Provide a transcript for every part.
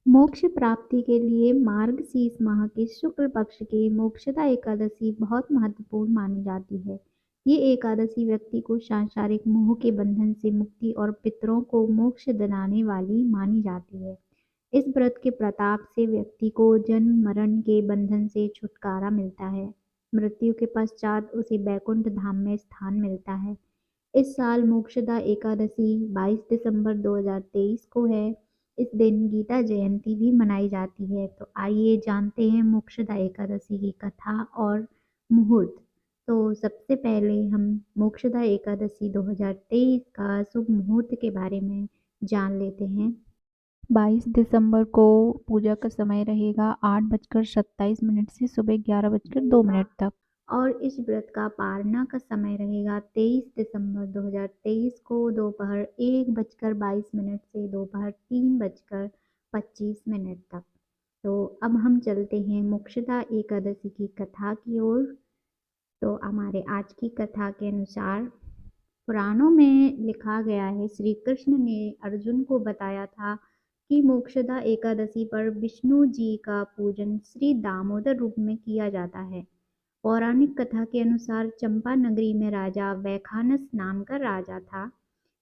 मोक्ष प्राप्ति के लिए मार्गशीर्ष माह के शुक्ल पक्ष के मोक्षदा एकादशी बहुत महत्वपूर्ण मानी जाती है। ये एकादशी व्यक्ति को सांसारिक मोह के बंधन से मुक्ति और पितरों को मोक्ष दिलाने वाली मानी जाती है। इस व्रत के प्रताप से व्यक्ति को जन्म मरण के बंधन से छुटकारा मिलता है। मृत्यु के पश्चात उसे बैकुंठ धाम में स्थान मिलता है। इस साल मोक्षदा एकादशी 22 दिसंबर 2023 को है। इस दिन गीता जयंती भी मनाई जाती है। तो आइए जानते हैं मोक्षदा एकादशी की कथा और मुहूर्त। तो सबसे पहले हम मोक्षदा एकादशी 2023 का शुभ मुहूर्त के बारे में जान लेते हैं। 22 दिसंबर को पूजा का समय रहेगा 8:27 से सुबह 11:02 तक और इस व्रत का पारना का समय रहेगा 23 दिसंबर 2023 को दोपहर 1:22 से दोपहर 3:25 तक। तो अब हम चलते हैं मोक्षदा एकादशी की कथा की ओर। तो हमारे आज की कथा के अनुसार पुराणों में लिखा गया है, श्री कृष्ण ने अर्जुन को बताया था कि मोक्षदा एकादशी पर विष्णु जी का पूजन श्री दामोदर रूप में किया जाता है। पौराणिक कथा के अनुसार चंपा नगरी में राजा वैखानस नाम का राजा था,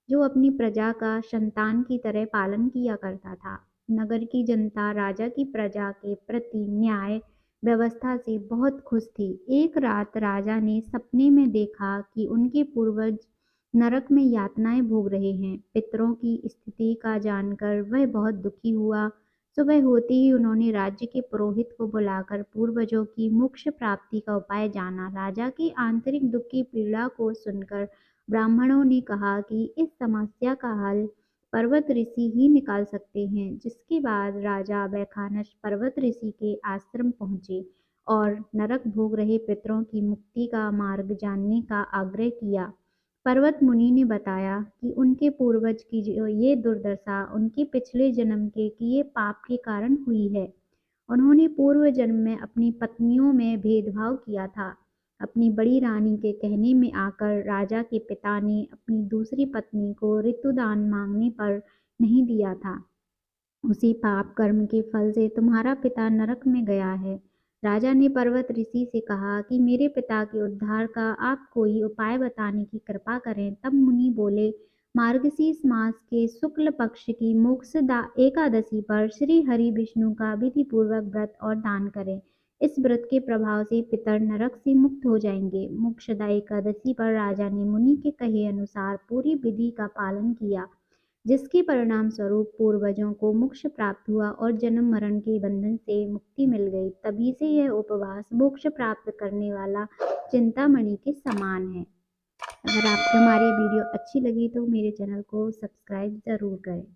जो अपनी प्रजा का संतान की तरह पालन किया करता था। नगर की जनता राजा की प्रजा के प्रति न्याय व्यवस्था से बहुत खुश थी। एक रात राजा ने सपने में देखा कि उनके पूर्वज नरक में यातनाएं भोग रहे हैं। पितरों की स्थिति का जानकर वह बहुत दुखी हुआ। सुबह होते ही उन्होंने राज्य के पुरोहित को बुलाकर पूर्वजों की मोक्ष प्राप्ति का उपाय जाना। राजा की आंतरिक दुख की पीड़ा को सुनकर ब्राह्मणों ने कहा कि इस समस्या का हल पर्वत ऋषि ही निकाल सकते हैं। जिसके बाद राजा वैखानस पर्वत ऋषि के आश्रम पहुंचे और नरक भोग रहे पितरों की मुक्ति का मार्ग जानने का आग्रह किया। पर्वत मुनि ने बताया कि उनके पूर्वज की ये दुर्दशा उनके पिछले जन्म के किए पाप के कारण हुई है। उन्होंने पूर्व जन्म में अपनी पत्नियों में भेदभाव किया था। अपनी बड़ी रानी के कहने में आकर राजा के पिता ने अपनी दूसरी पत्नी को ऋतुदान मांगने पर नहीं दिया था। उसी पाप कर्म के फल से तुम्हारा पिता नरक में गया है। राजा ने पर्वत ऋषि से कहा कि मेरे पिता के उद्धार का आप कोई उपाय बताने की कृपा करें। तब मुनि बोले, मार्गशीर्ष मास के शुक्ल पक्ष की मोक्षदा एकादशी पर श्री हरि विष्णु का विधि पूर्वक व्रत और दान करें। इस व्रत के प्रभाव से पितर नरक से मुक्त हो जाएंगे। मोक्षदा एकादशी पर राजा ने मुनि के कहे अनुसार पूरी विधि का पालन किया, जिसके परिणाम स्वरूप पूर्वजों को मोक्ष प्राप्त हुआ और जन्म मरण के बंधन से मुक्ति मिल गई। तभी से यह उपवास मोक्ष प्राप्त करने वाला चिंतामणि के समान है। अगर आपको हमारी वीडियो अच्छी लगी तो मेरे चैनल को सब्सक्राइब ज़रूर करें।